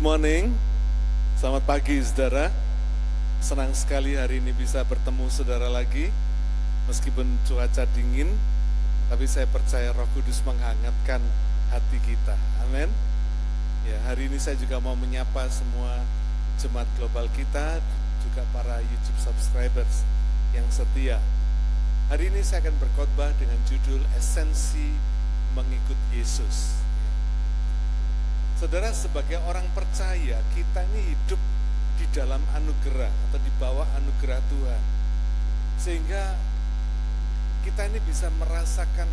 Good morning, selamat pagi saudara. Senang sekali hari ini bisa bertemu saudara lagi. Meskipun cuaca dingin, tapi saya percaya Roh Kudus menghangatkan hati kita. Amin. Ya, hari ini saya juga mau menyapa semua jemaat global kita, juga para YouTube subscribers yang setia. Hari ini saya akan berkhotbah dengan judul Esensi Mengikut Yesus. Saudara, sebagai orang percaya, kita ini hidup di dalam anugerah atau di bawah anugerah Tuhan. Sehingga kita ini bisa merasakan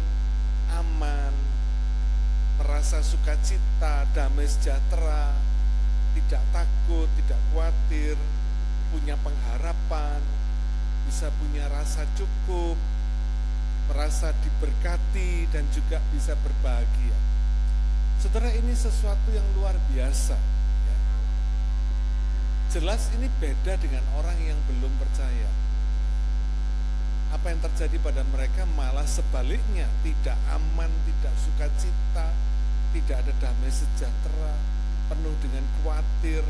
aman, merasa sukacita, damai sejahtera, tidak takut, tidak khawatir, punya pengharapan, bisa punya rasa cukup, merasa diberkati, dan juga bisa berbahagia. Saudara, ini sesuatu yang luar biasa. Ya. Jelas ini beda dengan orang yang belum percaya. Apa yang terjadi pada mereka malah sebaliknya, tidak aman, tidak sukacita, tidak ada damai sejahtera, penuh dengan khawatir,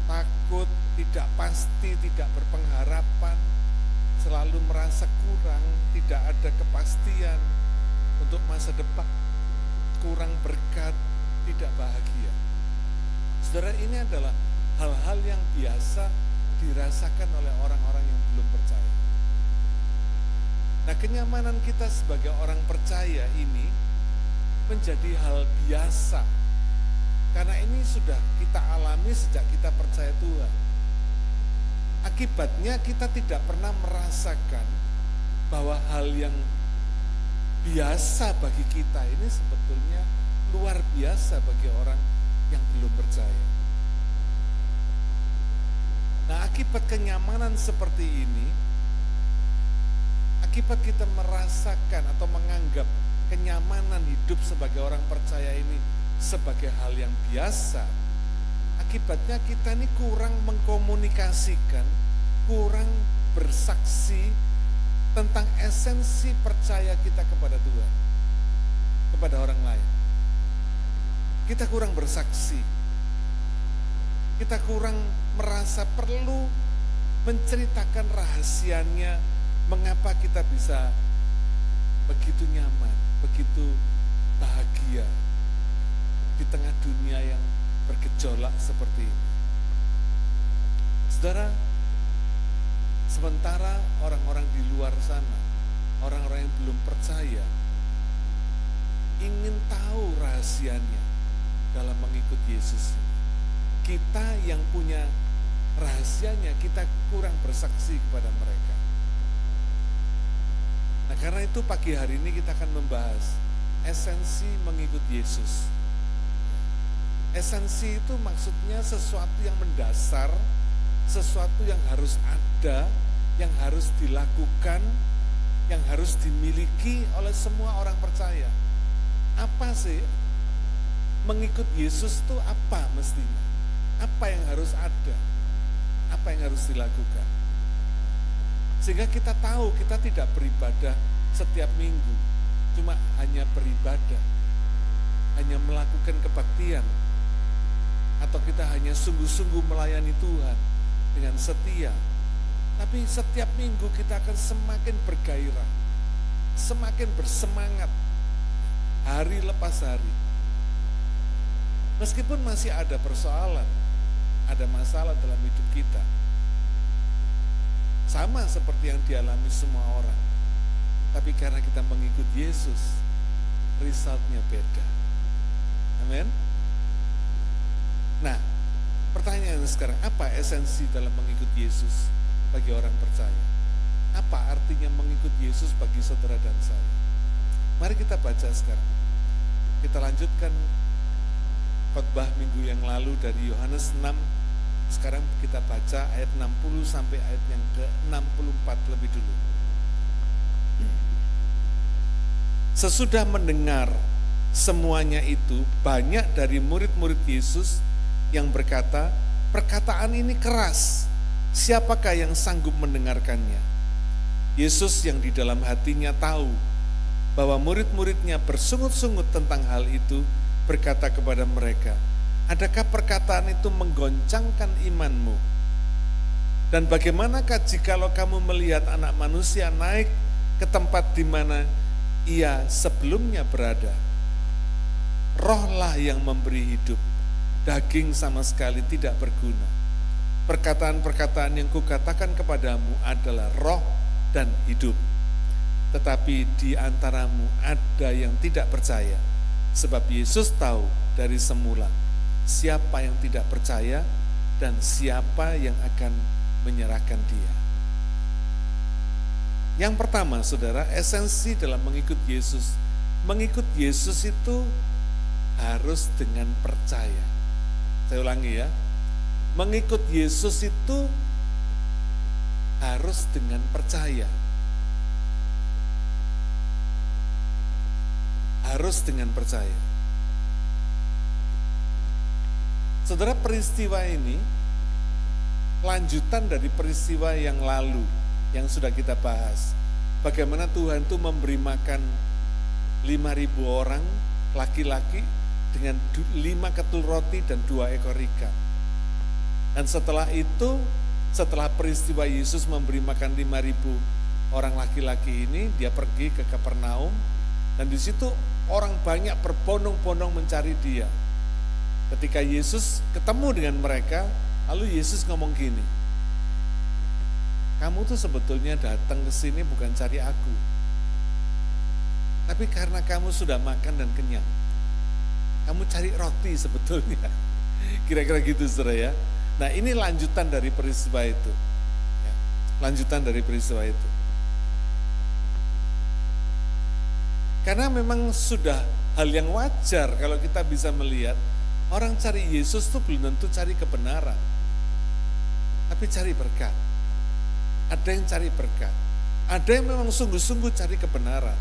takut, tidak pasti, tidak berpengharapan, selalu merasa kurang, tidak ada kepastian untuk masa depan, kurang berkat, tidak bahagia. Saudara, ini adalah hal-hal yang biasa dirasakan oleh orang-orang yang belum percaya. Nah, kenyamanan kita sebagai orang percaya ini menjadi hal biasa, karena ini sudah kita alami sejak kita percaya Tuhan. Akibatnya kita tidak pernah merasakan bahwa hal yang biasa bagi kita ini sebetulnya luar biasa bagi orang yang belum percaya. Nah, akibat kenyamanan seperti ini, akibat kita merasakan atau menganggap kenyamanan hidup sebagai orang percaya ini sebagai hal yang biasa, akibatnya kita ini kurang mengkomunikasikan, kurang bersaksi tentang esensi percaya kita kepada Tuhan, kepada orang lain. Kita kurang bersaksi, kita kurang merasa perlu menceritakan rahasianya, mengapa kita bisa begitu nyaman, begitu bahagia di tengah dunia yang bergejolak seperti ini. Saudara, sementara orang-orang di luar sana, orang-orang yang belum percaya, ingin tahu rahasianya dalam mengikut Yesus. Kita yang punya rahasianya, kita kurang bersaksi kepada mereka. Nah, karena itu pagi hari ini kita akan membahas esensi mengikut Yesus. Esensi itu maksudnya sesuatu yang mendasar, sesuatu yang harus ada, yang harus dilakukan, yang harus dimiliki oleh semua orang percaya. Apa sih mengikut Yesus itu, apa mestinya? Apa yang harus ada? Apa yang harus dilakukan? Sehingga kita tahu kita tidak beribadah setiap minggu, cuma hanya beribadah, hanya melakukan kebaktian, atau kita hanya sungguh-sungguh melayani Tuhan dengan setia. Tapi setiap minggu kita akan semakin bergairah, semakin bersemangat, hari lepas hari. Meskipun masih ada persoalan, ada masalah dalam hidup kita, sama seperti yang dialami semua orang. Tapi karena kita mengikut Yesus, resultnya beda. Amin. Nah, pertanyaan sekarang, apa esensi dalam mengikut Yesus bagi orang percaya? Apa artinya mengikut Yesus bagi saudara dan saya? Mari kita baca sekarang. Kita lanjutkan khotbah minggu yang lalu dari Yohanes 6. Sekarang kita baca ayat 60 sampai ayat yang ke-64 lebih dulu. Sesudah mendengar semuanya itu, banyak dari murid-murid Yesus yang berkata, perkataan ini keras, siapakah yang sanggup mendengarkannya? Yesus yang di dalam hatinya tahu bahwa murid-muridnya bersungut-sungut tentang hal itu, berkata kepada mereka, Adakah perkataan itu menggoncangkan imanmu? Dan bagaimanakah jikalau kamu melihat Anak Manusia naik ke tempat di mana ia sebelumnya berada? Rohlah yang memberi hidup, daging sama sekali tidak berguna. Perkataan-perkataan yang kukatakan kepadamu adalah roh dan hidup. Tetapi di antaramu ada yang tidak percaya, sebab Yesus tahu dari semula siapa yang tidak percaya dan siapa yang akan menyerahkan dia. Yang pertama, saudara, esensi dalam mengikut Yesus. Mengikut Yesus itu harus dengan percaya. Saya ulangi ya, mengikut Yesus itu harus dengan percaya. Harus dengan percaya. Saudara, peristiwa ini lanjutan dari peristiwa yang lalu yang sudah kita bahas. Bagaimana Tuhan itu memberi makan 5.000 orang laki-laki dengan 5 ketul roti dan 2 ekor ikan. Dan setelah itu, setelah peristiwa Yesus memberi makan 5.000 orang laki-laki ini, dia pergi ke Kapernaum, dan di situ orang banyak berbondong-bondong mencari dia. Ketika Yesus ketemu dengan mereka, lalu Yesus ngomong gini, kamu tuh sebetulnya datang ke sini bukan cari aku, tapi karena kamu sudah makan dan kenyang. Kamu cari roti sebetulnya. Kira-kira gitu, saudara ya. Nah, ini lanjutan dari peristiwa itu. Ya, lanjutan dari peristiwa itu. Karena memang sudah hal yang wajar kalau kita bisa melihat orang cari Yesus itu belum tentu cari kebenaran, tapi cari berkat. Ada yang cari berkat, ada yang memang sungguh-sungguh cari kebenaran.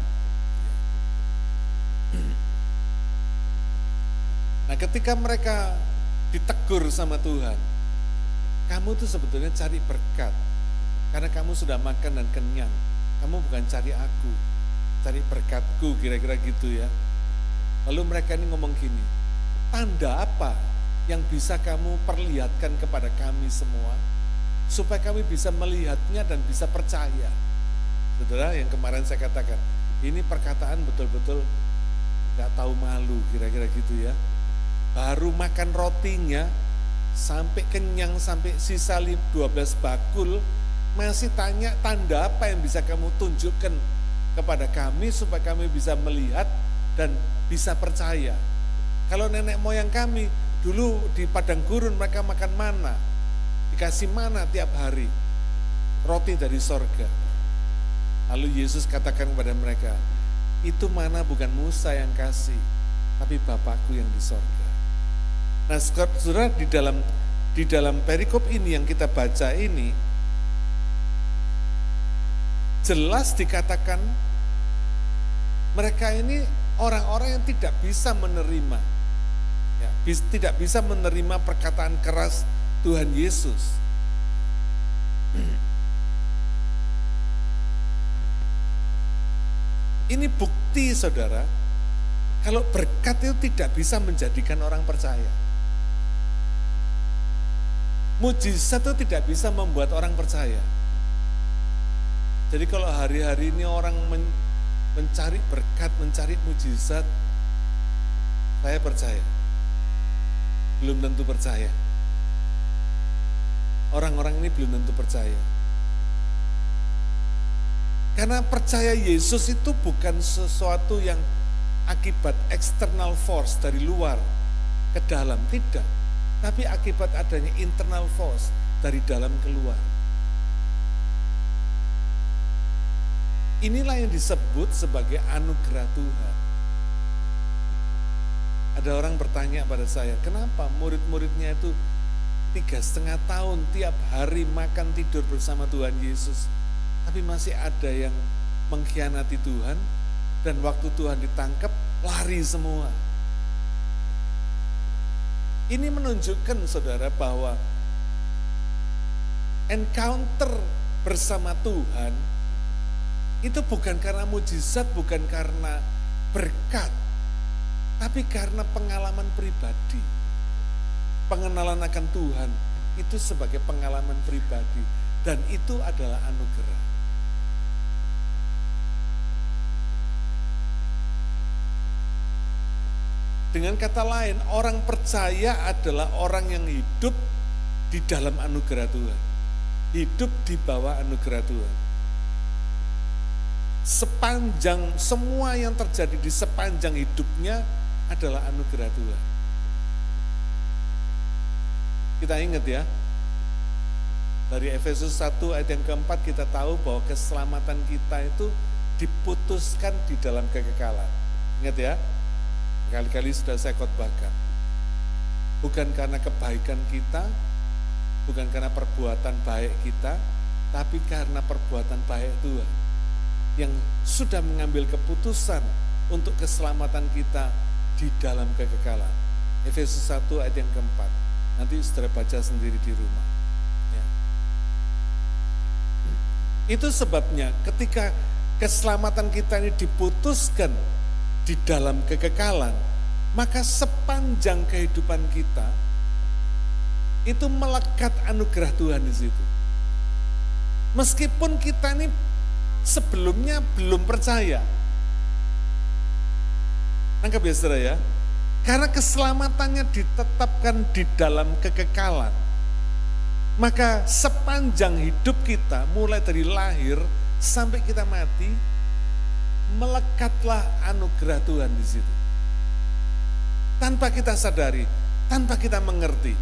Nah, ketika mereka ditegur sama Tuhan, kamu tuh sebetulnya cari berkat, karena kamu sudah makan dan kenyang. Kamu bukan cari aku, cari berkatku, kira-kira gitu ya. Lalu mereka ini ngomong gini, tanda apa yang bisa kamu perlihatkan kepada kami semua, supaya kami bisa melihatnya dan bisa percaya? Saudara, yang kemarin saya katakan, ini perkataan betul-betul gak tahu malu, kira-kira gitu ya. Baru makan rotinya, sampai kenyang, sampai sisa 12 bakul, masih tanya tanda apa yang bisa kamu tunjukkan kepada kami, supaya kami bisa melihat dan bisa percaya. Kalau nenek moyang kami dulu di padang gurun mereka makan mana, dikasih mana tiap hari, roti dari sorga. Lalu Yesus katakan kepada mereka, itu mana bukan Musa yang kasih, tapi Bapakku yang di sorga. Nah, saudara, di dalam perikop ini yang kita baca ini, jelas dikatakan mereka ini orang-orang yang tidak bisa menerima, ya, tidak bisa menerima perkataan keras Tuhan Yesus. Ini bukti, saudara, kalau berkat itu tidak bisa menjadikan orang percaya. Mujizat itu tidak bisa membuat orang percaya. Jadi kalau hari-hari ini orang mencari berkat, mencari mujizat, saya percaya. Belum tentu percaya. Orang-orang ini belum tentu percaya. Karena percaya Yesus itu bukan sesuatu yang akibat external force dari luar ke dalam, tidak. Tapi akibat adanya internal force dari dalam keluar. Inilah yang disebut sebagai anugerah Tuhan. Ada orang bertanya pada saya, kenapa murid-muridnya itu 3,5 tahun tiap hari makan tidur bersama Tuhan Yesus, tapi masih ada yang mengkhianati Tuhan, dan waktu Tuhan ditangkap lari semua. Ini menunjukkan, saudara, bahwa encounter bersama Tuhan itu bukan karena mujizat, bukan karena berkat, tapi karena pengalaman pribadi. pengenalan akan Tuhan itu sebagai pengalaman pribadi, dan itu adalah anugerah. Dengan kata lain, orang percaya adalah orang yang hidup di dalam anugerah Tuhan, hidup di bawah anugerah Tuhan. Sepanjang semua yang terjadi di sepanjang hidupnya adalah anugerah Tuhan. Kita ingat ya, dari Efesus 1 ayat yang keempat kita tahu bahwa keselamatan kita itu diputuskan di dalam kekekalan. Ingat ya, kali-kali sudah saya khotbahkan. Bukan karena kebaikan kita, bukan karena perbuatan baik kita, tapi karena perbuatan baik Tuhan yang sudah mengambil keputusan untuk keselamatan kita di dalam kekekalan. Efesus 1 ayat yang keempat. Nanti saudara baca sendiri di rumah. Ya. Itu sebabnya ketika keselamatan kita ini diputuskan di dalam kekekalan, maka sepanjang kehidupan kita itu melekat anugerah Tuhan di situ. Meskipun kita ini sebelumnya belum percaya. Nangkep ya saudara ya? Karena keselamatannya ditetapkan di dalam kekekalan. Maka sepanjang hidup kita, mulai dari lahir sampai kita mati, melekatlah anugerah Tuhan di situ. Tanpa kita sadari, tanpa kita mengerti.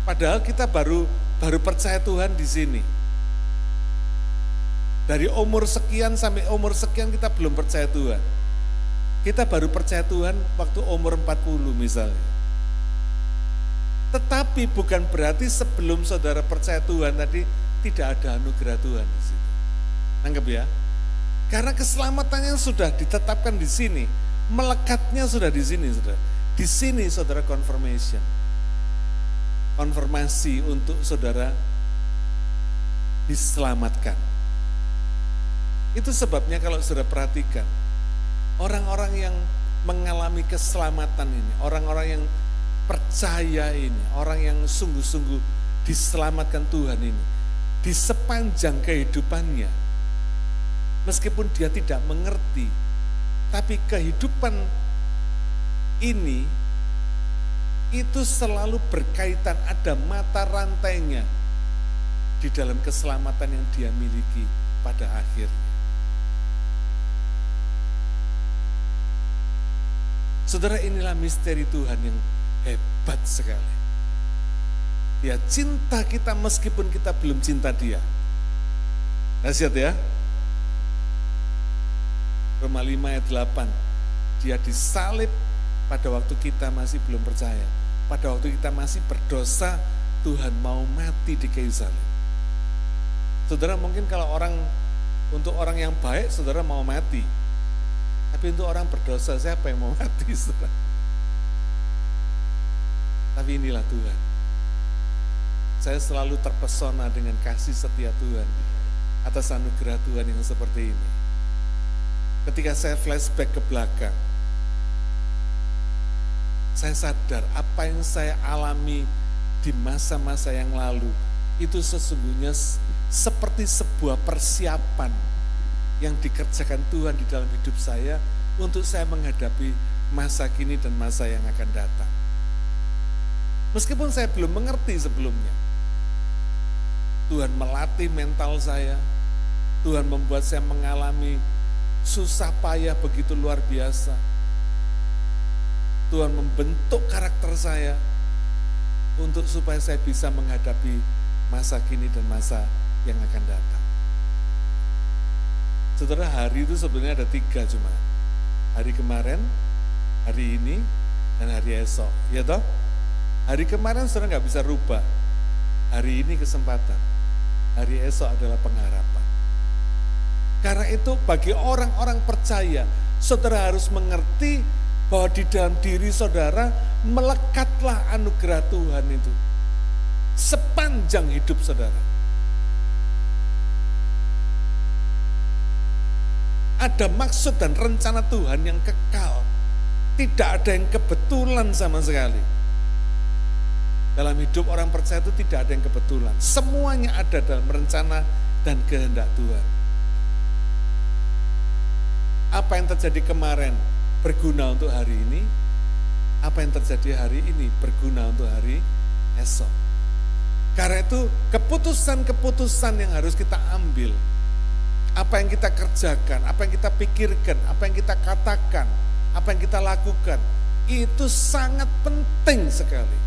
Padahal kita baru percaya Tuhan di sini. Dari umur sekian sampai umur sekian kita belum percaya Tuhan. Kita baru percaya Tuhan waktu umur 40 misalnya. Tetapi bukan berarti sebelum saudara percaya Tuhan tadi tidak ada anugerah Tuhan di situ. Nangkep ya? Karena keselamatannya sudah ditetapkan di sini, melekatnya sudah di sini, saudara. Di sini saudara konfirmasi untuk saudara diselamatkan. Itu sebabnya kalau saudara perhatikan, orang-orang yang mengalami keselamatan ini, orang-orang yang percaya ini, orang yang sungguh-sungguh diselamatkan Tuhan ini, di sepanjang kehidupannya, meskipun dia tidak mengerti, tapi kehidupan ini itu selalu berkaitan, ada mata rantainya di dalam keselamatan yang dia miliki pada akhirnya. Saudara, inilah misteri Tuhan yang hebat sekali. Dia cinta kita meskipun kita belum cinta dia. Nasihat ya. Roma 5 ayat 8. Dia disalib pada waktu kita masih belum percaya. Pada waktu kita masih berdosa, Tuhan mau mati di kayu salib. Saudara, mungkin kalau untuk orang yang baik, saudara mau mati. Tapi untuk orang berdosa, siapa yang mau mati, saudara? Tapi inilah Tuhan. Saya selalu terpesona dengan kasih setia Tuhan atas anugerah Tuhan yang seperti ini. Ketika saya flashback ke belakang, saya sadar apa yang saya alami di masa-masa yang lalu itu sesungguhnya seperti sebuah persiapan yang dikerjakan Tuhan di dalam hidup saya untuk saya menghadapi masa kini dan masa yang akan datang. Meskipun saya belum mengerti sebelumnya, Tuhan melatih mental saya, Tuhan membuat saya mengalami susah payah begitu luar biasa. Tuhan membentuk karakter saya untuk supaya saya bisa menghadapi masa kini dan masa yang akan datang. Saudara, hari itu sebenarnya ada 3 cuma. Hari kemarin, hari ini, dan hari esok. Ya toh? Hari kemarin saudara nggak bisa rubah. Hari ini kesempatan. Hari esok adalah pengharapan. Karena itu bagi orang-orang percaya, saudara harus mengerti bahwa di dalam diri saudara melekatlah anugerah Tuhan itu sepanjang hidup saudara. Ada maksud dan rencana Tuhan yang kekal, Tidak ada yang kebetulan sama sekali. Dalam hidup orang percaya itu tidak ada yang kebetulan. Semuanya ada dalam rencana dan kehendak Tuhan. Apa yang terjadi kemarin berguna untuk hari ini. Apa yang terjadi hari ini berguna untuk hari esok. Karena itu keputusan-keputusan yang harus kita ambil. Apa yang kita kerjakan, apa yang kita pikirkan, apa yang kita katakan, apa yang kita lakukan. Itu sangat penting sekali.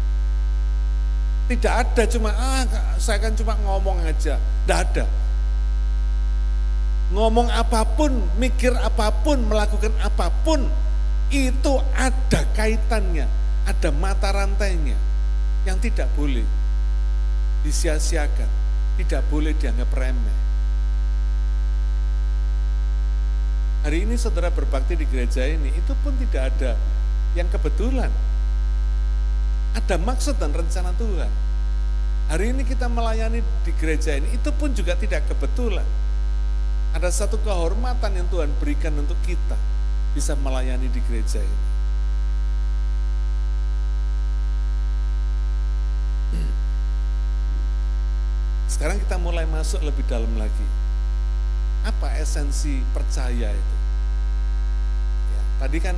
Tidak ada cuma, saya kan cuma ngomong aja. Tidak ada. Ngomong apapun, mikir apapun, melakukan apapun, itu ada kaitannya, ada mata rantainya yang tidak boleh disia-siakan, tidak boleh dianggap remeh. Hari ini saudara berbakti di gereja ini, itu pun tidak ada yang kebetulan. Ada maksud dan rencana Tuhan. Hari ini kita melayani di gereja ini, itu pun juga tidak kebetulan. Ada satu kehormatan yang Tuhan berikan untuk kita bisa melayani di gereja ini. Sekarang kita mulai masuk lebih dalam lagi. Apa esensi percaya itu? Ya, tadi kan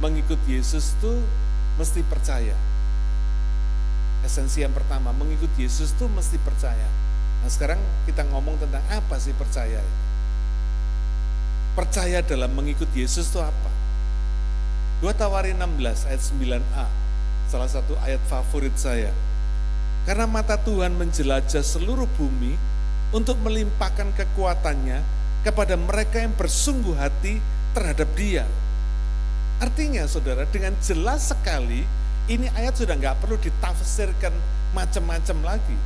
mengikut Yesus itu mesti percaya. Esensi yang pertama, mengikut Yesus itu mesti percaya. Nah sekarang kita ngomong tentang apa sih percaya itu? Percaya dalam mengikut Yesus itu apa? 2 Tawarin 16 ayat 9a, salah satu ayat favorit saya. Karena mata Tuhan menjelajah seluruh bumi untuk melimpahkan kekuatannya kepada mereka yang bersungguh hati terhadap Dia. Artinya saudara, dengan jelas sekali, ini ayat sudah nggak perlu ditafsirkan macam-macam lagi.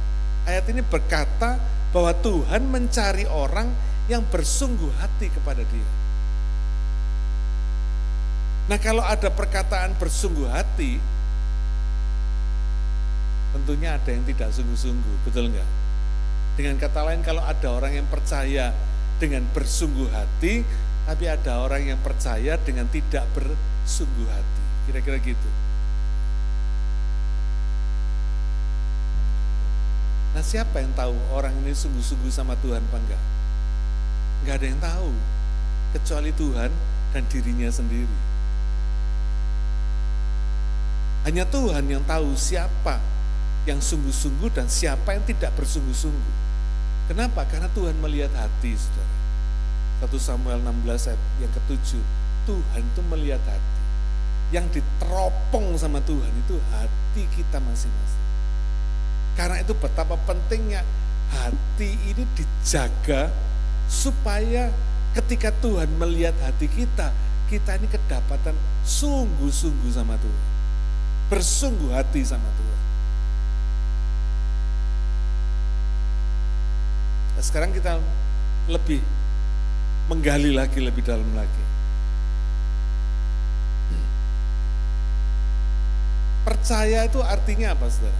Ayat ini berkata bahwa Tuhan mencari orang yang bersungguh hati kepada Dia. Nah kalau ada perkataan bersungguh hati, tentunya ada yang tidak sungguh-sungguh, betul nggak? Dengan kata lain, kalau ada orang yang percaya dengan bersungguh hati, tapi ada orang yang percaya dengan tidak bersungguh hati, kira-kira gitu. Nah siapa yang tahu orang ini sungguh-sungguh sama Tuhan apa enggak? Enggak ada yang tahu, kecuali Tuhan dan dirinya sendiri. Hanya Tuhan yang tahu siapa yang sungguh-sungguh dan siapa yang tidak bersungguh-sungguh. Kenapa? Karena Tuhan melihat hati, saudara. 1 Samuel 16 ayat yang ke-7, Tuhan itu melihat hati. Yang diteropong sama Tuhan itu hati kita masing-masing. Karena itu betapa pentingnya hati ini dijaga supaya ketika Tuhan melihat hati kita, kita ini kedapatan sungguh-sungguh sama Tuhan. Bersungguh hati sama Tuhan. Nah, sekarang kita lebih menggali lagi, lebih dalam lagi. Percaya itu artinya apa, saudara?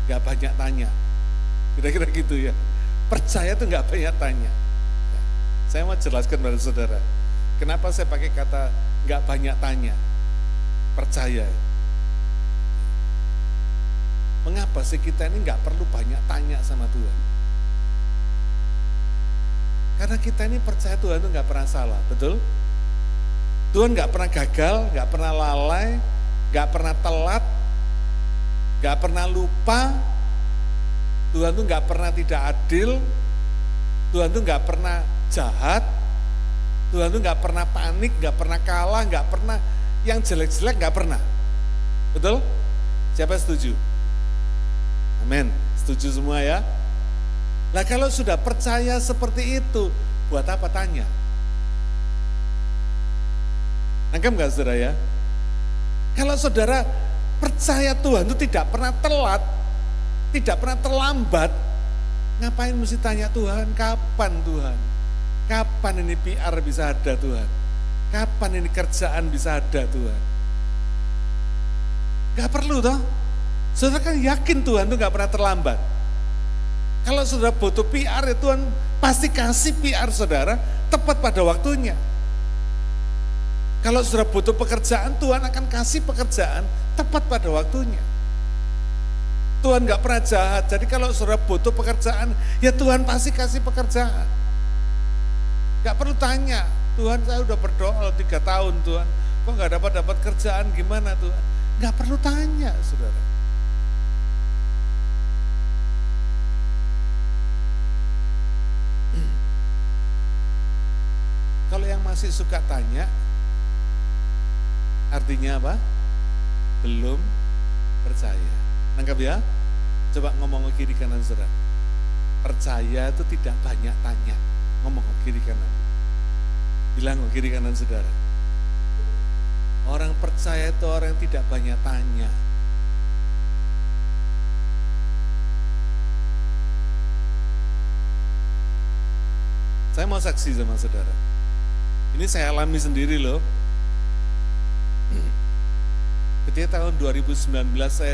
Gak banyak tanya. Kira-kira gitu ya. Percaya itu gak banyak tanya. Ya. Saya mau jelaskan pada saudara. Kenapa saya pakai kata gak banyak tanya? Percaya. Mengapa sih kita ini gak perlu banyak tanya sama Tuhan? Karena kita ini percaya Tuhan itu gak pernah salah, betul? Tuhan gak pernah gagal, gak pernah lalai, gak pernah telat, gak pernah lupa. Tuhan itu gak pernah tidak adil. Tuhan itu gak pernah jahat. Tuhan itu gak pernah panik, gak pernah kalah, gak pernah yang jelek-jelek, gak pernah. Betul? Siapa setuju? Amin. Setuju semua ya? Nah kalau sudah percaya seperti itu, buat apa tanya? Nangkep gak saudara ya? Kalau saudara percaya Tuhan itu tidak pernah telat, tidak pernah terlambat, ngapain mesti tanya Tuhan, kapan Tuhan? Kapan ini PR bisa ada Tuhan? Kapan ini kerjaan bisa ada Tuhan? Gak perlu toh? Saudara kan yakin Tuhan itu gak pernah terlambat. Kalau saudara butuh PR ya Tuhan pasti kasih PR saudara tepat pada waktunya. Kalau saudara butuh pekerjaan, Tuhan akan kasih pekerjaan tepat pada waktunya. Tuhan gak pernah jahat, jadi kalau saudara butuh pekerjaan, ya Tuhan pasti kasih pekerjaan. Gak perlu tanya, Tuhan saya udah berdoa 3 tahun Tuhan, kok gak dapat kerjaan, gimana Tuhan? Gak perlu tanya saudara. Kalau yang masih suka tanya, artinya apa? Belum percaya. Nangkap ya? Coba ngomong ke kiri kanan saudara. Percaya itu tidak banyak tanya. Ngomong ke kiri kanan. Bilang ke kiri kanan saudara. Orang percaya itu orang yang tidak banyak tanya. Saya mau saksi sama saudara. Ini saya alami sendiri loh. Ketika tahun 2019 saya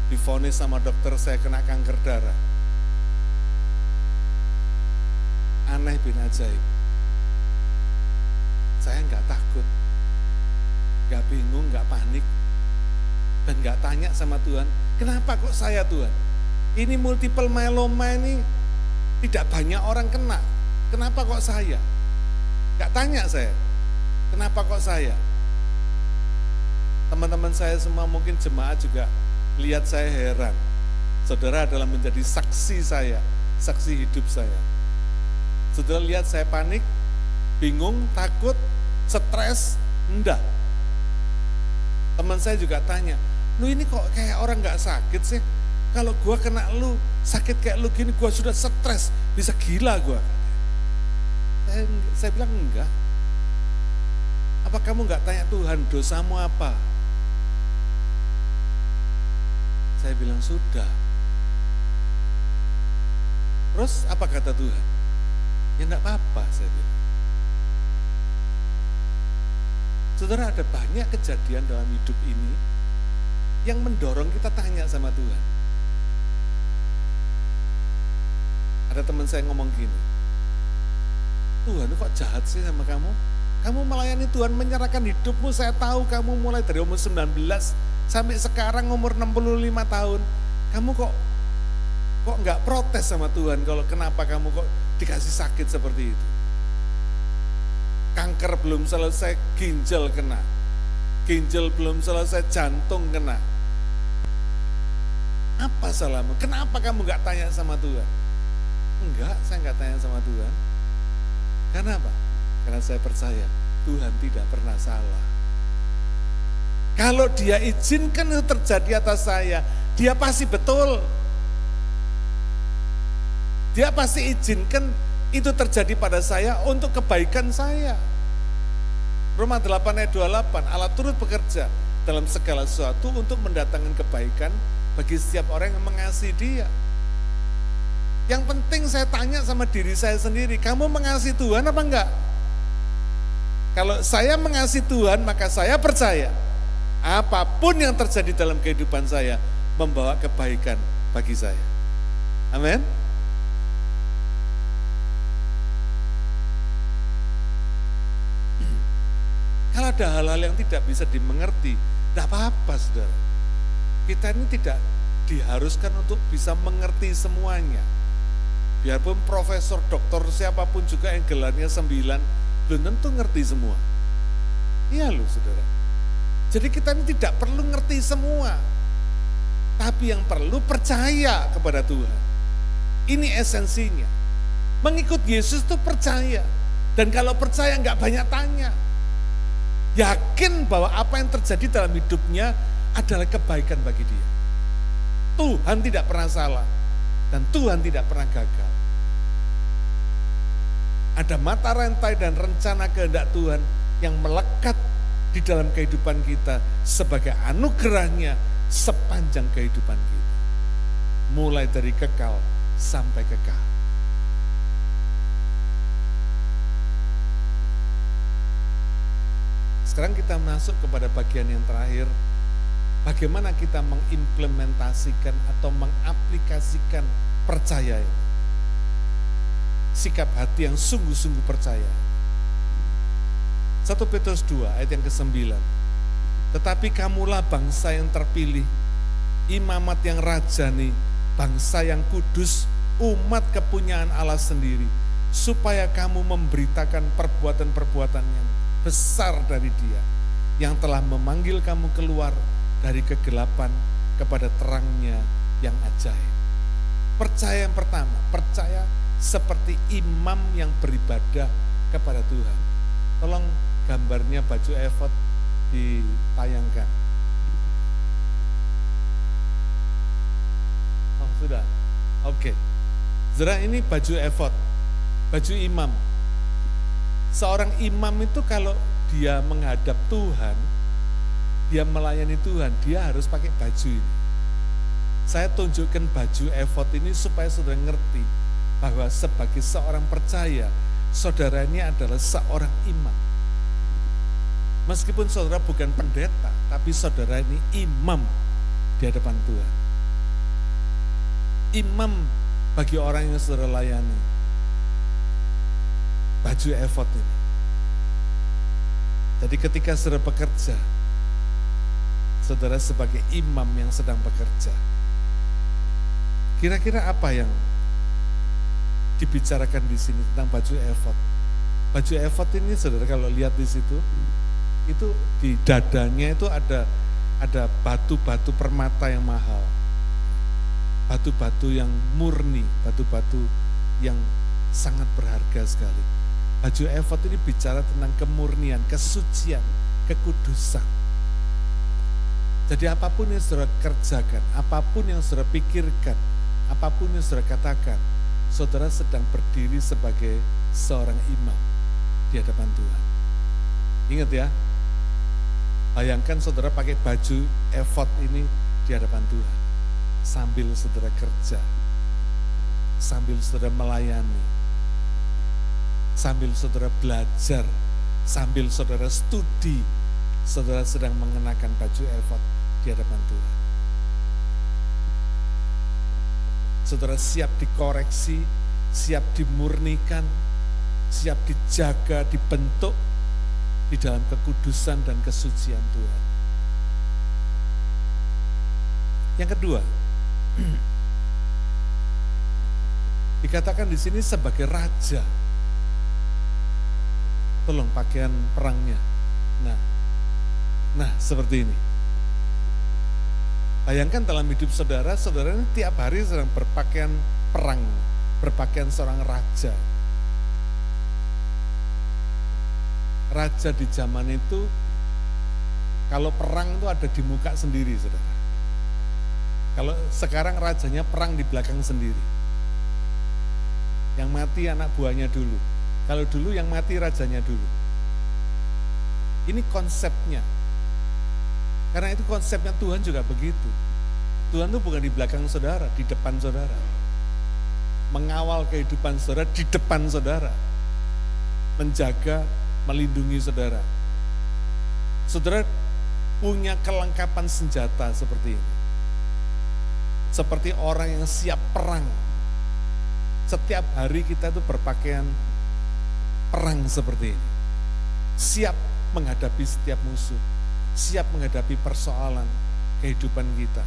divonis sama dokter saya kena kanker darah. Aneh bin ajaib. Saya nggak takut, nggak bingung, nggak panik, dan nggak tanya sama Tuhan, kenapa kok saya Tuhan? Ini multiple myeloma ini tidak banyak orang kena, kenapa kok saya? Nggak tanya saya, kenapa kok saya? Teman-teman saya semua mungkin jemaat juga lihat saya heran. Saudara adalah menjadi saksi saya, saksi hidup saya. Saudara lihat saya panik, bingung, takut, stres, enggak. Teman saya juga tanya, lu ini kok kayak orang gak sakit sih? Kalau gua kena lu, sakit kayak lu gini, gua sudah stres, bisa gila gua. Saya bilang enggak. Apa kamu gak tanya Tuhan, dosamu apa? Saya bilang sudah. Terus apa kata Tuhan? Ya enggak apa-apa, saya bilang. Saudara, ada banyak kejadian dalam hidup ini yang mendorong kita tanya sama Tuhan. Ada teman saya ngomong gini, Tuhan kok jahat sih sama kamu? Kamu melayani Tuhan, menyerahkan hidupmu, saya tahu kamu mulai dari umur 19 sampai sekarang umur 65 tahun. Kamu kok nggak protes sama Tuhan kalau kenapa kamu kok dikasih sakit seperti itu? Kanker belum selesai, ginjal kena. Ginjal belum selesai, jantung kena. Apa salahmu? Kenapa kamu nggak tanya sama Tuhan? Enggak, saya nggak tanya sama Tuhan. Karena apa? Karena saya percaya Tuhan tidak pernah salah. Kalau Dia izinkan itu terjadi atas saya, Dia pasti betul. Dia pasti izinkan itu terjadi pada saya untuk kebaikan saya. Roma 8 ayat 28, Allah turut bekerja dalam segala sesuatu untuk mendatangkan kebaikan bagi setiap orang yang mengasihi Dia. Yang penting saya tanya sama diri saya sendiri, kamu mengasihi Tuhan apa enggak? Kalau saya mengasihi Tuhan, maka saya percaya apapun yang terjadi dalam kehidupan saya membawa kebaikan bagi saya. Amin. Kalau ada hal-hal yang tidak bisa dimengerti, tidak apa-apa saudara. Kita ini tidak diharuskan untuk bisa mengerti semuanya. Biarpun profesor, doktor, siapapun juga yang gelarnya 9, belum tentu ngerti semua. Iya loh saudara. Jadi kita ini tidak perlu ngerti semua. Tapi yang perlu percaya kepada Tuhan. Ini esensinya. Mengikut Yesus itu percaya. Dan kalau percaya nggak banyak tanya. Yakin bahwa apa yang terjadi dalam hidupnya adalah kebaikan bagi dia. Tuhan tidak pernah salah. Dan Tuhan tidak pernah gagal. Ada mata rantai dan rencana kehendak Tuhan yang melekat di dalam kehidupan kita sebagai anugerahnya sepanjang kehidupan kita. Mulai dari kekal sampai kekal. Sekarang kita masuk kepada bagian yang terakhir. Bagaimana kita mengimplementasikan atau mengaplikasikan percaya ini. Sikap hati yang sungguh-sungguh percaya. 1 Petrus 2 ayat yang ke-9. Tetapi kamulah bangsa yang terpilih, imamat yang rajani, bangsa yang kudus, umat kepunyaan Allah sendiri, supaya kamu memberitakan perbuatan-perbuatan yang besar dari Dia, yang telah memanggil kamu keluar dari kegelapan kepada terangnya yang ajaib. Percaya yang pertama, percaya seperti imam yang beribadah kepada Tuhan. Tolong gambarnya baju efod ditayangkan. Oh sudah, oke. Saudara, ini baju efod, baju imam. Seorang imam itu kalau dia menghadap Tuhan, dia melayani Tuhan, dia harus pakai baju ini. Saya tunjukkan baju efod ini supaya saudara ngerti bahwa sebagai seorang percaya, saudara ini adalah seorang imam. Meskipun saudara bukan pendeta, tapi saudara ini imam di hadapan Tuhan. Imam bagi orang yang saudara layani. Baju efod ini. Jadi ketika saudara bekerja, saudara sebagai imam yang sedang bekerja. Kira-kira apa yang dibicarakan di sini tentang baju efod? Baju efod ini saudara kalau lihat di situ, itu di dadanya itu ada batu-batu permata yang mahal, batu-batu yang murni, batu-batu yang sangat berharga sekali. Baju efod ini bicara tentang kemurnian, kesucian, kekudusan. Jadi apapun yang saudara kerjakan, apapun yang saudara pikirkan, apapun yang saudara katakan, saudara sedang berdiri sebagai seorang imam di hadapan Tuhan. Ingat ya, bayangkan saudara pakai baju efod ini di hadapan Tuhan, sambil saudara kerja, sambil saudara melayani, sambil saudara belajar, sambil saudara studi, saudara sedang mengenakan baju efod di hadapan Tuhan. Saudara siap dikoreksi, siap dimurnikan, siap dijaga, dibentuk di dalam kekudusan dan kesucian Tuhan. Yang kedua, dikatakan di sini sebagai raja. Tolong pakaian perangnya. Nah seperti ini. Bayangkan dalam hidup saudara, saudara ini tiap hari sedang berpakaian perang, berpakaian seorang raja. Raja di zaman itu, kalau perang itu ada di muka sendiri, saudara. Kalau sekarang rajanya perang di belakang sendiri. Yang mati anak buahnya dulu. Kalau dulu yang mati rajanya dulu. Ini konsepnya. Karena itu konsepnya Tuhan juga begitu. Tuhan itu bukan di belakang saudara, di depan saudara. Mengawal kehidupan saudara di depan saudara. Menjaga, melindungi saudara. Saudara punya kelengkapan senjata seperti ini. Seperti orang yang siap perang. Setiap hari kita itu berpakaian perang seperti ini. Siap menghadapi setiap musuh. Siap menghadapi persoalan kehidupan kita.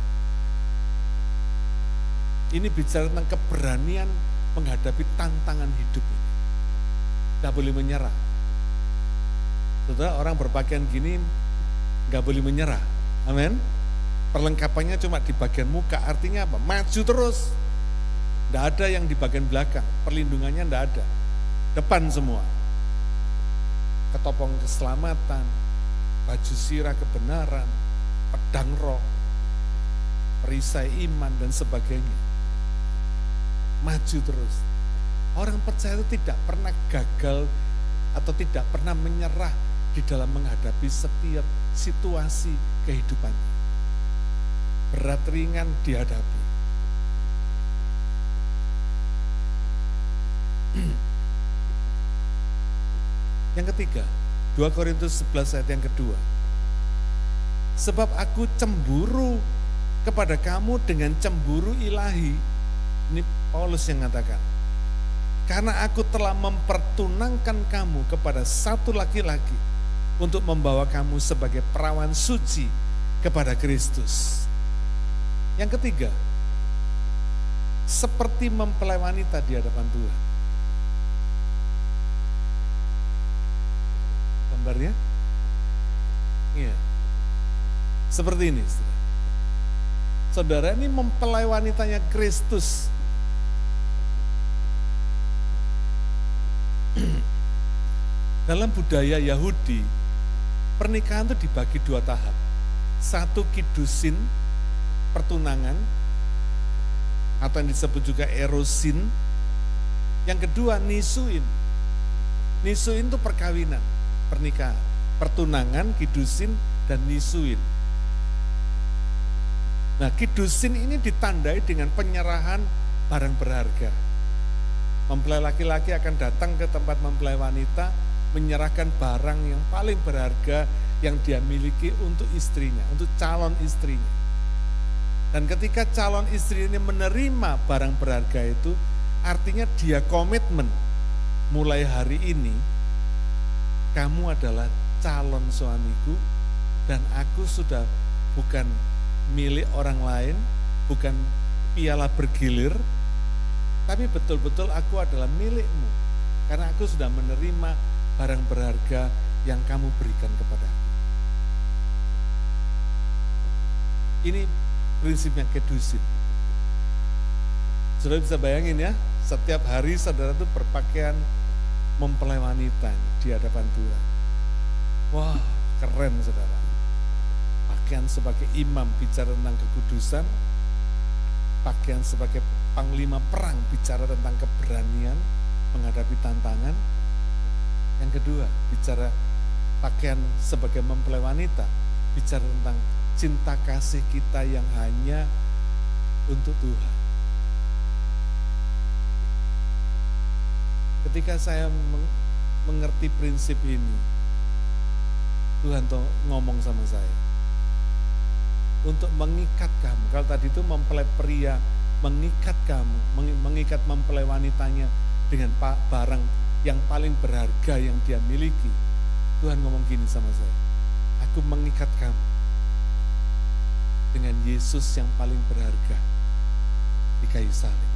Ini bicara tentang keberanian menghadapi tantangan hidup ini. Tidak boleh menyerah. Saudara, orang berpakaian gini nggak boleh menyerah. Amin. Perlengkapannya cuma di bagian muka, artinya apa? Maju terus. Tidak ada yang di bagian belakang, perlindungannya tidak ada. Depan semua. Ketopong keselamatan, baju sirah kebenaran, pedang roh, perisai iman dan sebagainya. Maju terus. Orang percaya itu tidak pernah gagal atau tidak pernah menyerah di dalam menghadapi setiap situasi kehidupannya. Berat ringan dihadapi. Yang ketiga, 2 Korintus 11 ayat yang kedua. Sebab aku cemburu kepada kamu dengan cemburu ilahi. Ini Paulus yang mengatakan. Karena aku telah mempertunangkan kamu kepada satu laki-laki, untuk membawa kamu sebagai perawan suci kepada Kristus. Yang ketiga, seperti mempelai wanita di hadapan Tuhan. Gambarnya? Iya. Seperti ini, saudara. Saudara, ini mempelai wanitanya Kristus. Dalam budaya Yahudi, pernikahan itu dibagi dua tahap. Satu kidusin, pertunangan, atau yang disebut juga erosin. Yang kedua nisuin. Nisuin itu perkawinan, pernikahan. Pertunangan, kidusin, dan nisuin. Nah, kidusin ini ditandai dengan penyerahan barang berharga. Mempelai laki-laki akan datang ke tempat mempelai wanita, menyerahkan barang yang paling berharga yang dia miliki untuk istrinya, untuk calon istrinya. Dan ketika calon istri ini menerima barang berharga itu, artinya dia komitmen, mulai hari ini, kamu adalah calon suamiku, dan aku sudah bukan milik orang lain, bukan piala bergilir, tapi betul-betul aku adalah milikmu, karena aku sudah menerima barang berharga yang kamu berikan kepada aku. Ini prinsipnya kedusin. Saudara bisa bayangin ya, setiap hari saudara itu berpakaian mempelai wanita di hadapan Tuhan. Wah, keren saudara. Pakaian sebagai imam bicara tentang kekudusan, pakaian sebagai panglima perang bicara tentang keberanian menghadapi tantangan. Yang kedua, bicara pakaian sebagai mempelai wanita, bicara tentang cinta kasih kita yang hanya untuk Tuhan. Ketika saya mengerti prinsip ini, Tuhan tuh ngomong sama saya, untuk mengikat kamu. Kalau tadi itu mempelai pria mengikat kamu, mengikat mempelai wanitanya dengan barang yang paling berharga yang dia miliki. Tuhan ngomong gini sama saya, aku mengikat kamu dengan Yesus yang paling berharga di kayu salib.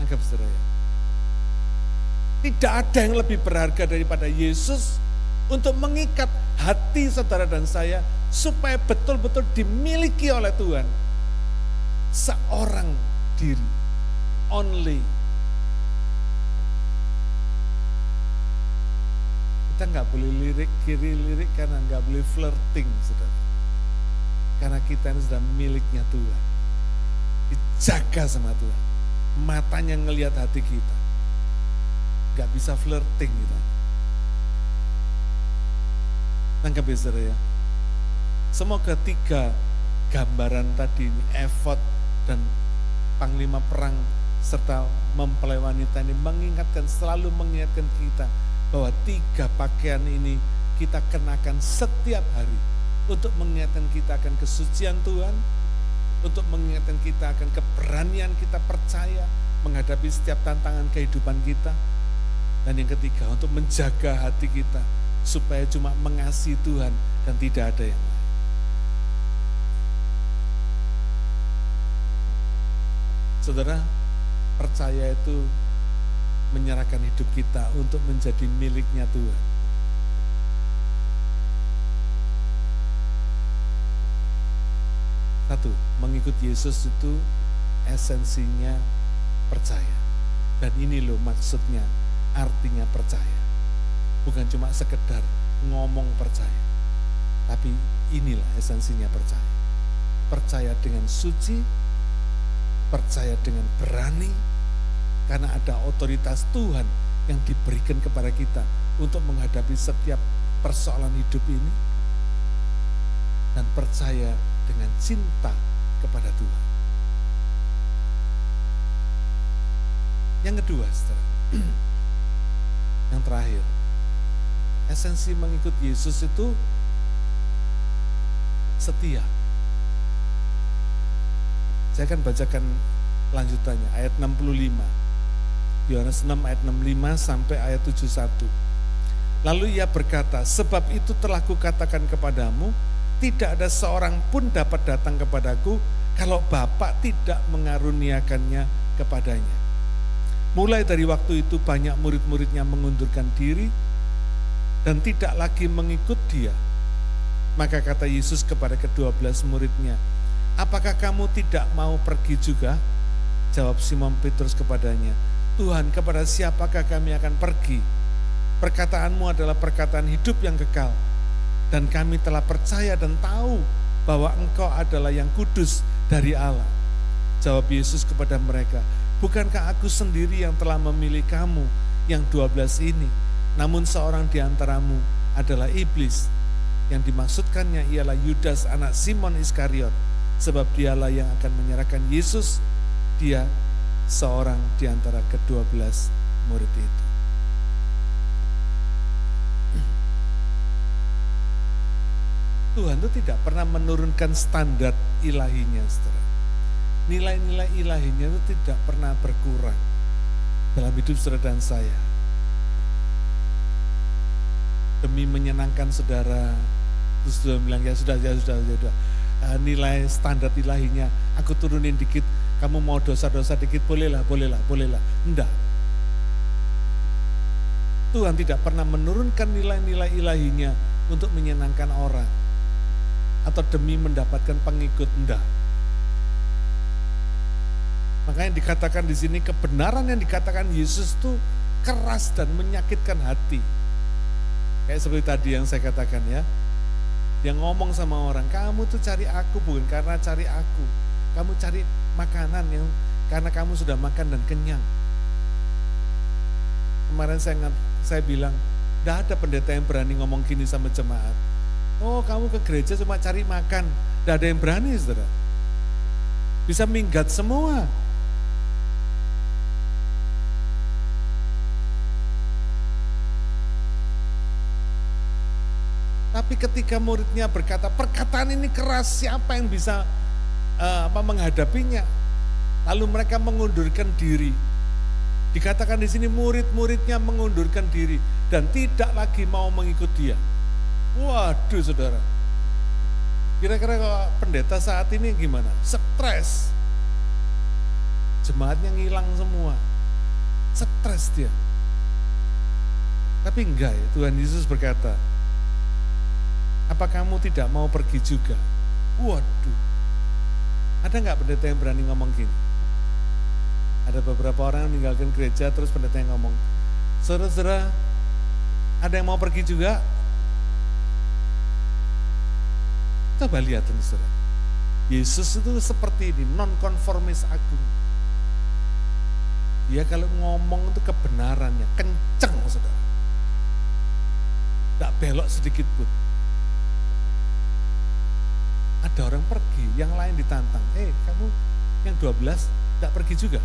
Anggap saudara ya, tidak ada yang lebih berharga daripada Yesus untuk mengikat hati saudara dan saya supaya betul-betul dimiliki oleh Tuhan. Seorang diri, only. Kita nggak boleh lirik kiri, lirik kanan, nggak boleh flirting, saudara. Karena kita ini sudah miliknya Tuhan. Dijaga sama Tuhan. Matanya ngelihat hati kita. Nggak bisa flirting kita. Tangkap ya saudara ya. Semoga tiga gambaran tadi ini, efod dan panglima perang serta mempelai wanita ini selalu mengingatkan kita bahwa tiga pakaian ini kita kenakan setiap hari untuk mengingatkan kita akan kesucian Tuhan, untuk mengingatkan kita akan keberanian kita percaya menghadapi setiap tantangan kehidupan kita, dan yang ketiga untuk menjaga hati kita supaya cuma mengasihi Tuhan dan tidak ada yang lain. Saudara, percaya itu menyerahkan hidup kita untuk menjadi miliknya Tuhan. Satu, mengikut Yesus itu esensinya percaya. Dan ini loh maksudnya, artinya percaya. Bukan cuma sekedar ngomong percaya, tapi inilah esensinya percaya. Percaya dengan suci, percaya dengan berani, karena ada otoritas Tuhan yang diberikan kepada kita untuk menghadapi setiap persoalan hidup ini, dan percaya dengan cinta kepada Tuhan. Yang kedua, saudara, yang terakhir, esensi mengikut Yesus itu setia. Saya akan bacakan lanjutannya, ayat 65. Yohanes 6 ayat 65 sampai ayat 71. Lalu ia berkata, sebab itu telah kukatakan kepadamu, tidak ada seorang pun dapat datang kepadaku kalau Bapa tidak mengaruniakannya kepadanya. Mulai dari waktu itu banyak murid-muridnya mengundurkan diri dan tidak lagi mengikut dia. Maka kata Yesus kepada ke-12 muridnya, apakah kamu tidak mau pergi juga? Jawab Simon Petrus kepadanya, Tuhan, kepada siapakah kami akan pergi? Perkataanmu adalah perkataan hidup yang kekal. Dan kami telah percaya dan tahu bahwa Engkau adalah yang kudus dari Allah. Jawab Yesus kepada mereka, bukankah aku sendiri yang telah memilih kamu yang 12 ini? Namun seorang di antaramu adalah iblis. Yang dimaksudkannya ialah Yudas anak Simon Iskariot. Sebab dialah yang akan menyerahkan Yesus. Dia seorang di antara ke-12 murid itu. Tuhan itu tidak pernah menurunkan standar ilahinya, saudara. Nilai-nilai ilahinya itu tidak pernah berkurang dalam hidup saudara dan saya. Demi menyenangkan saudara, terus saudara bilang, ya sudah. Nilai standar ilahinya, aku turunin dikit, kamu mau dosa-dosa dikit, bolehlah. Enggak. Tuhan tidak pernah menurunkan nilai-nilai ilahinya untuk menyenangkan orang atau demi mendapatkan pengikut, enggak. Makanya dikatakan di sini kebenaran yang dikatakan Yesus itu keras dan menyakitkan hati. Kayak seperti tadi yang saya katakan ya. Dia ngomong sama orang, kamu tuh cari aku bukan karena cari aku. Kamu cari makanan yang karena kamu sudah makan dan kenyang. Kemarin saya bilang, tidak ada pendeta yang berani ngomong gini sama jemaat. Oh, kamu ke gereja cuma cari makan. Tidak ada yang berani, saudara. Bisa minggat semua. Tapi ketika muridnya berkata, perkataan ini keras, siapa yang bisa menghadapinya? Lalu mereka mengundurkan diri. Dikatakan di sini murid-muridnya mengundurkan diri dan tidak lagi mau mengikut dia. Waduh, saudara. Kira-kira kalau pendeta saat ini gimana? Stres. Jemaatnya ngilang semua. Stres dia. Tapi enggak ya, Tuhan Yesus berkata, apa kamu tidak mau pergi juga? Waduh. Ada enggak pendeta yang berani ngomong gini? Ada beberapa orang yang meninggalkan gereja terus pendeta yang ngomong, saudara-saudara, ada yang mau pergi juga? Coba lihat saudara. Yesus itu seperti ini, non-konformis agung. Dia kalau ngomong itu kebenarannya, kenceng saudara. Tidak belok sedikit pun. Ada orang pergi, yang lain ditantang. Kamu yang 12 tidak pergi juga?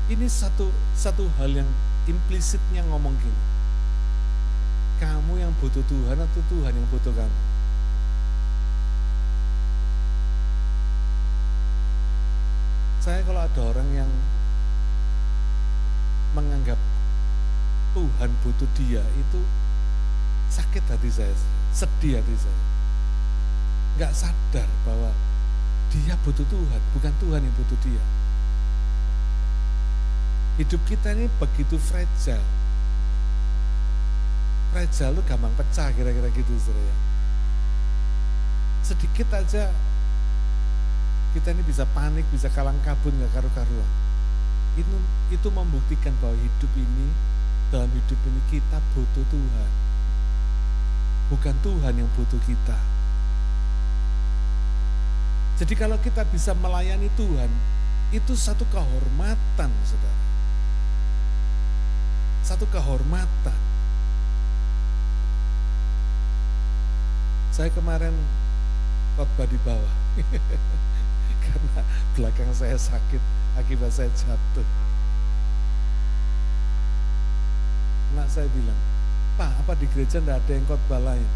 Ini satu hal yang implisitnya ngomong gini. Kamu yang butuh Tuhan atau Tuhan yang butuh kamu? Saya kalau ada orang yang menganggap Tuhan butuh dia, itu sakit hati saya, sedih hati saya. Nggak sadar bahwa dia butuh Tuhan, bukan Tuhan yang butuh dia. Hidup kita ini begitu fragile. Fragile itu gampang pecah kira-kira gitu saudara. Sedikit aja kita ini bisa panik, bisa kalang kabut, nggak karu-karuan. Itu membuktikan bahwa dalam hidup ini kita butuh Tuhan. Bukan Tuhan yang butuh kita. Jadi kalau kita bisa melayani Tuhan, itu satu kehormatan saudara. Satu kehormatan. Saya kemarin khotbah di bawah karena belakang saya sakit akibat saya jatuh. Anak saya bilang, Pak, apa di gereja tidak ada yang khotbah lain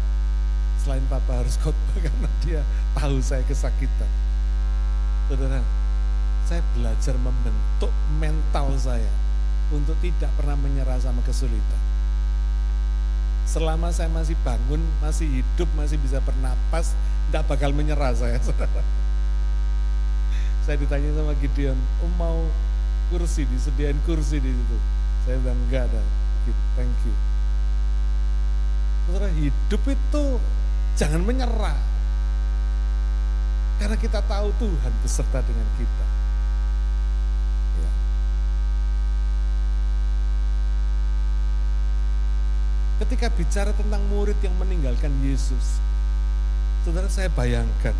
selain Papa harus khotbah karena dia tahu saya kesakitan. Saudara, saya belajar membentuk mental saya untuk tidak pernah menyerah sama kesulitan. Selama saya masih bangun, masih hidup, masih bisa bernapas, tidak bakal menyerah saya, saudara. Saya ditanya sama Gideon, mau kursi, disediain kursi di situ. Saya bilang enggak ada, thank you. Saudara, hidup itu jangan menyerah. Karena kita tahu Tuhan beserta dengan kita. Ya. Ketika bicara tentang murid yang meninggalkan Yesus, saudara, saya bayangkan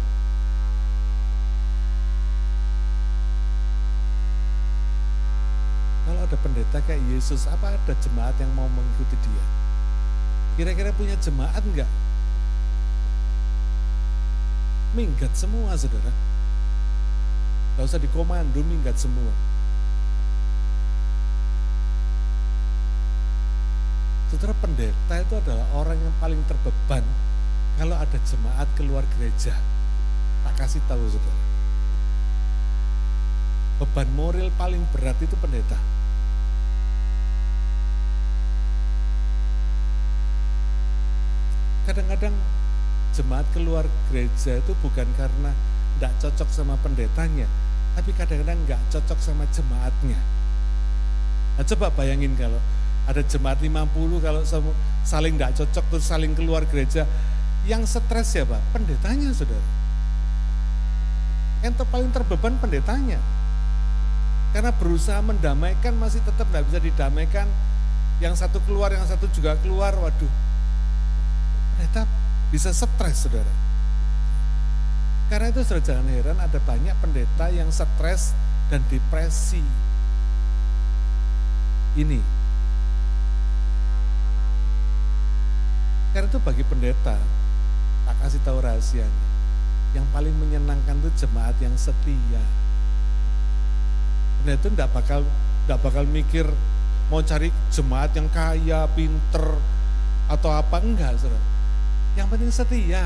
kalau ada pendeta kayak Yesus, apa ada jemaat yang mau mengikuti dia? Kira-kira punya jemaat enggak? Minggat semua, saudara. Gak usah dikomando, minggat semua. Saudara, pendeta itu adalah orang yang paling terbeban kalau ada jemaat keluar gereja. Tak kasih tahu, saudara. Beban moral paling berat itu pendeta. Kadang-kadang jemaat keluar gereja itu bukan karena tidak cocok sama pendetanya, tapi kadang-kadang nggak cocok sama jemaatnya. Nah, coba bayangin kalau ada jemaat 50, kalau saling tidak cocok terus saling keluar gereja, yang stres siapa? Pendetanya, saudara. Yang paling terbeban pendetanya. Karena berusaha mendamaikan masih tetap tidak bisa didamaikan. Yang satu keluar, yang satu juga keluar, waduh. Pendeta bisa stres, saudara. Karena itu saudara, jangan heran ada banyak pendeta yang stres dan depresi. Ini. Karena itu bagi pendeta, tak kasih tahu rahasianya. Yang paling menyenangkan itu jemaat yang setia. Pendeta itu tidak bakal mikir mau cari jemaat yang kaya, pinter, atau apa, enggak, saudara. Yang penting setia.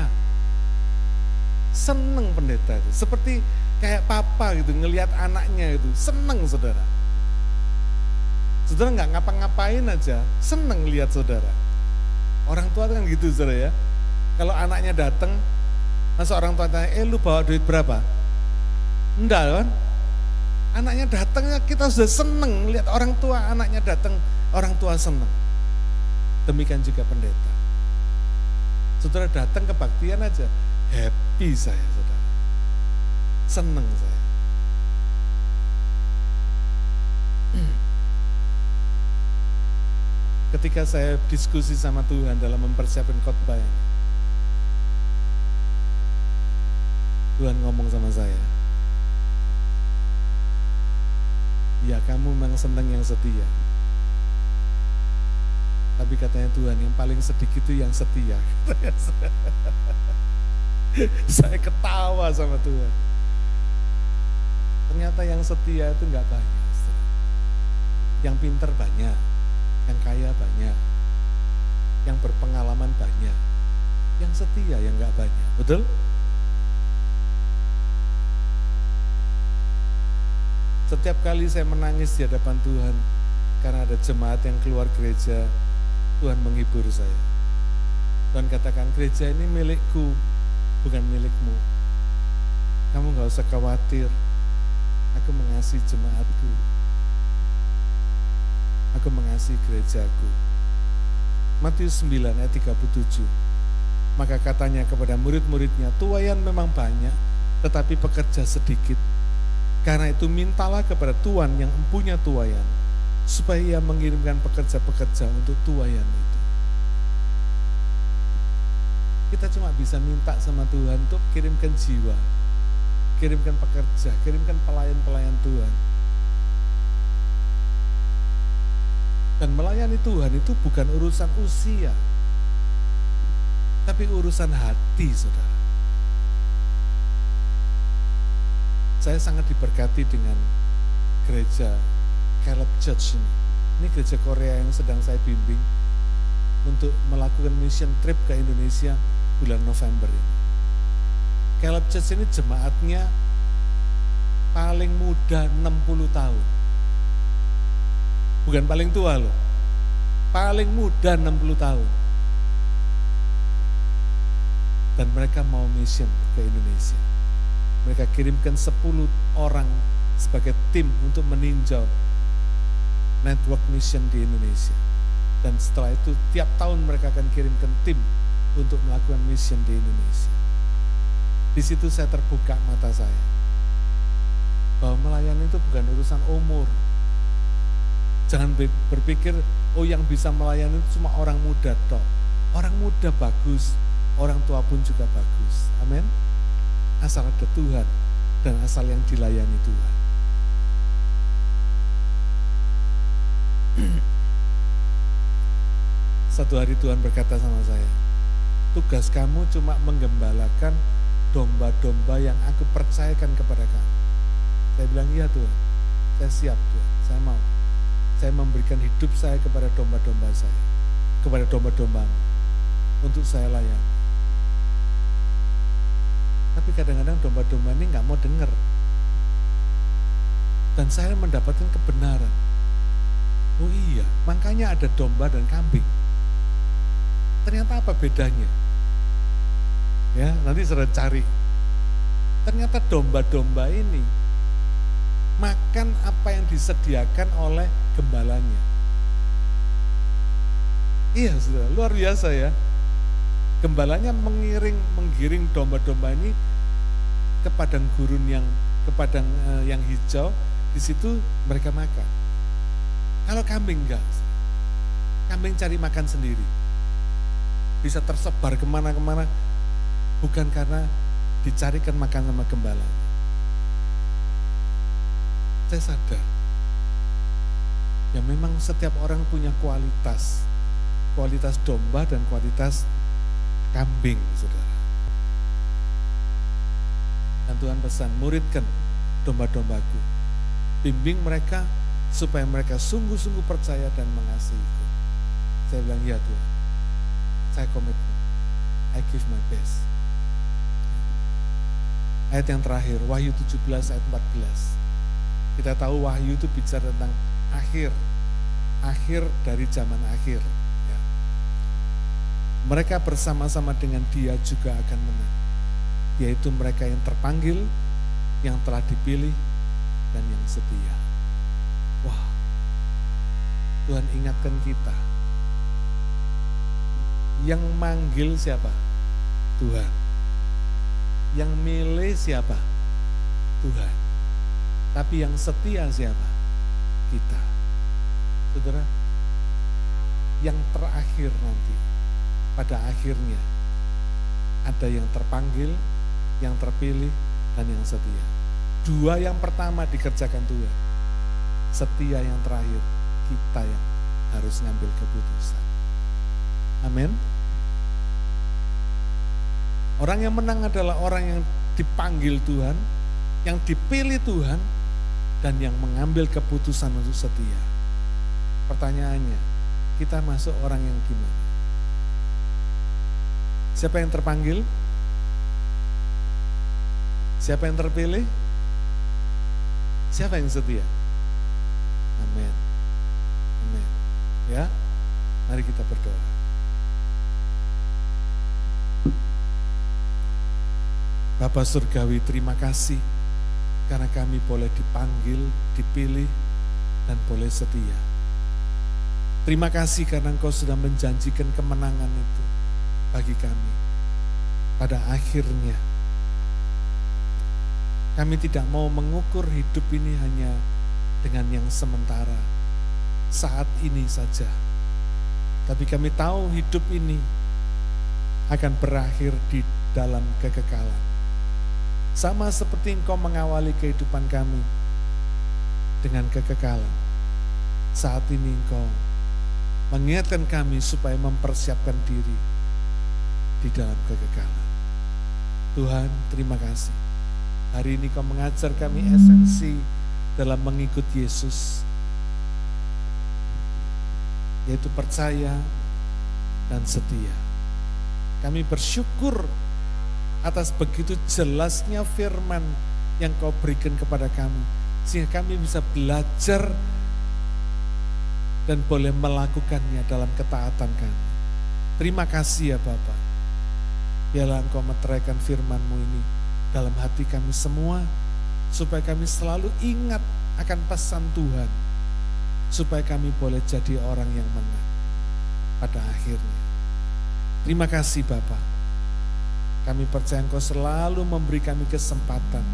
Seneng pendeta itu. Seperti kayak papa gitu, ngelihat anaknya itu. Seneng, saudara. Saudara nggak ngapa-ngapain aja, seneng lihat saudara. Orang tua kan gitu, saudara ya. Kalau anaknya datang, masa orang tua tanya, lu bawa duit berapa? Enggak kan? Anaknya datang, kita sudah seneng lihat orang tua, anaknya datang, orang tua seneng. Demikian juga pendeta. Saudara datang kebaktian aja, happy saya, saudara. Seneng saya. Ketika saya diskusi sama Tuhan dalam mempersiapkan khotbah ini, Tuhan ngomong sama saya, ya kamu memang senang yang setia. Tapi katanya Tuhan, yang paling sedikit itu yang setia. Saya ketawa sama Tuhan. Ternyata yang setia itu enggak banyak. Yang pinter banyak, yang kaya banyak, yang berpengalaman banyak. Yang setia yang enggak banyak, betul? Setiap kali saya menangis di hadapan Tuhan karena ada jemaat yang keluar gereja, Tuhan menghibur saya. Tuhan katakan, gereja ini milikku, bukan milikmu. Kamu gak usah khawatir, aku mengasihi jemaatku. Aku mengasihi gerejaku. Matius 9 ayat 37. Maka katanya kepada murid-muridnya, tuaian memang banyak, tetapi pekerja sedikit. Karena itu mintalah kepada Tuhan yang empunya tuaian, supaya ia mengirimkan pekerja-pekerja untuk tuaian itu. Kita cuma bisa minta sama Tuhan untuk kirimkan jiwa, kirimkan pekerja, kirimkan pelayan-pelayan Tuhan. Dan melayani Tuhan itu bukan urusan usia, tapi urusan hati, saudara. Saya sangat diberkati dengan gereja Caleb Church ini. Ini gereja Korea yang sedang saya bimbing untuk melakukan mission trip ke Indonesia bulan November ini. Caleb Church ini jemaatnya paling muda 60 tahun. Bukan paling tua loh. Paling muda 60 tahun. Dan mereka mau mission ke Indonesia. Mereka kirimkan 10 orang sebagai tim untuk meninjau network mission di Indonesia. Dan setelah itu tiap tahun mereka akan kirimkan tim untuk melakukan mission di Indonesia. Di situ saya terbuka mata saya. Bahwa melayani itu bukan urusan umur. Jangan berpikir, oh yang bisa melayani itu cuma orang muda toh. Orang muda bagus, orang tua pun juga bagus. Amin. Asal ada Tuhan dan asal yang dilayani Tuhan. Satu hari Tuhan berkata sama saya, tugas kamu cuma menggembalakan domba-domba yang aku percayakan kepada kamu. Saya bilang, iya Tuhan, saya siap Tuhan, saya mau. Saya memberikan hidup saya kepada domba-domba saya, kepada domba-dombamu, untuk saya layani. Tapi kadang-kadang domba-domba ini nggak mau dengar. Dan saya mendapatkan kebenaran. Oh iya, makanya ada domba dan kambing. Ternyata apa bedanya? Ya, nanti saya cari. Ternyata domba-domba ini makan apa yang disediakan oleh gembalanya. Iya, saudara, luar biasa ya. Gembalanya menggiring domba-domba ini ke padang gurun yang hijau. Di situ mereka makan. Kalau kambing enggak, kambing cari makan sendiri. Bisa tersebar kemana-kemana, bukan karena dicarikan makan sama gembala. Saya sadar, ya memang setiap orang punya kualitas domba dan kualitas kambing, saudara. Dan Tuhan pesan, muridkan domba-dombaku, bimbing mereka supaya mereka sungguh-sungguh percaya dan mengasihiku. Saya bilang, ya Tuhan, saya komitmen, I give my best. Ayat yang terakhir, Wahyu 17 ayat 14. Kita tahu Wahyu itu bicara tentang akhir dari zaman akhir. Ya. Mereka bersama-sama dengan Dia juga akan menang, yaitu mereka yang terpanggil, yang telah dipilih, dan yang setia. Wah, Tuhan ingatkan kita. Yang manggil siapa? Tuhan. Yang milih siapa? Tuhan. Tapi yang setia siapa? Kita. Saudara, yang terakhir nanti, pada akhirnya, ada yang terpanggil, yang terpilih, dan yang setia. Dua yang pertama dikerjakan Tuhan. Setia yang terakhir, kita yang harus ngambil keputusan. Amin. Orang yang menang adalah orang yang dipanggil Tuhan, yang dipilih Tuhan, dan yang mengambil keputusan untuk setia. Pertanyaannya, kita masuk orang yang gimana? Siapa yang terpanggil? Siapa yang terpilih? Siapa yang setia? Amin. Amin. Ya, mari kita berdoa. Bapa Surgawi, terima kasih karena kami boleh dipanggil, dipilih, dan boleh setia. Terima kasih karena Engkau sudah menjanjikan kemenangan itu bagi kami. Pada akhirnya, kami tidak mau mengukur hidup ini hanya dengan yang sementara, saat ini saja. Tapi kami tahu hidup ini akan berakhir di dalam kekekalan. Sama seperti Engkau mengawali kehidupan kami dengan kekekalan. Saat ini Engkau mengingatkan kami supaya mempersiapkan diri di dalam kekekalan. Tuhan, terima kasih. Hari ini Kau mengajar kami esensi dalam mengikut Yesus, yaitu percaya dan setia. Kami bersyukur atas begitu jelasnya firman yang Kau berikan kepada kami, sehingga kami bisa belajar dan boleh melakukannya dalam ketaatan kami. Terima kasih ya Bapa. Biarlah Engkau meteraikan firman-Mu ini dalam hati kami semua, supaya kami selalu ingat akan pesan Tuhan, supaya kami boleh jadi orang yang menang pada akhirnya. Terima kasih Bapa. Kami percaya Engkau selalu memberi kami kesempatan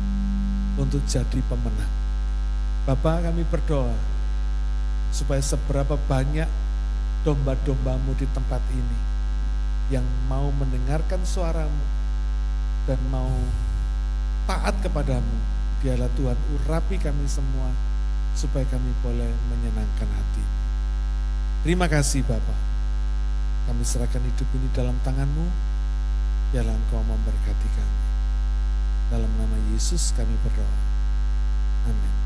untuk jadi pemenang. Bapa, kami berdoa supaya seberapa banyak domba-domba-Mu di tempat ini yang mau mendengarkan suara-Mu dan mau taat kepadamu, biarlah Tuhan urapi kami semua supaya kami boleh menyenangkan hati. Terima kasih Bapa. Kami serahkan hidup ini dalam tangan-Mu, biarlah Engkau memberkati kami. Dalam nama Yesus kami berdoa. Amin.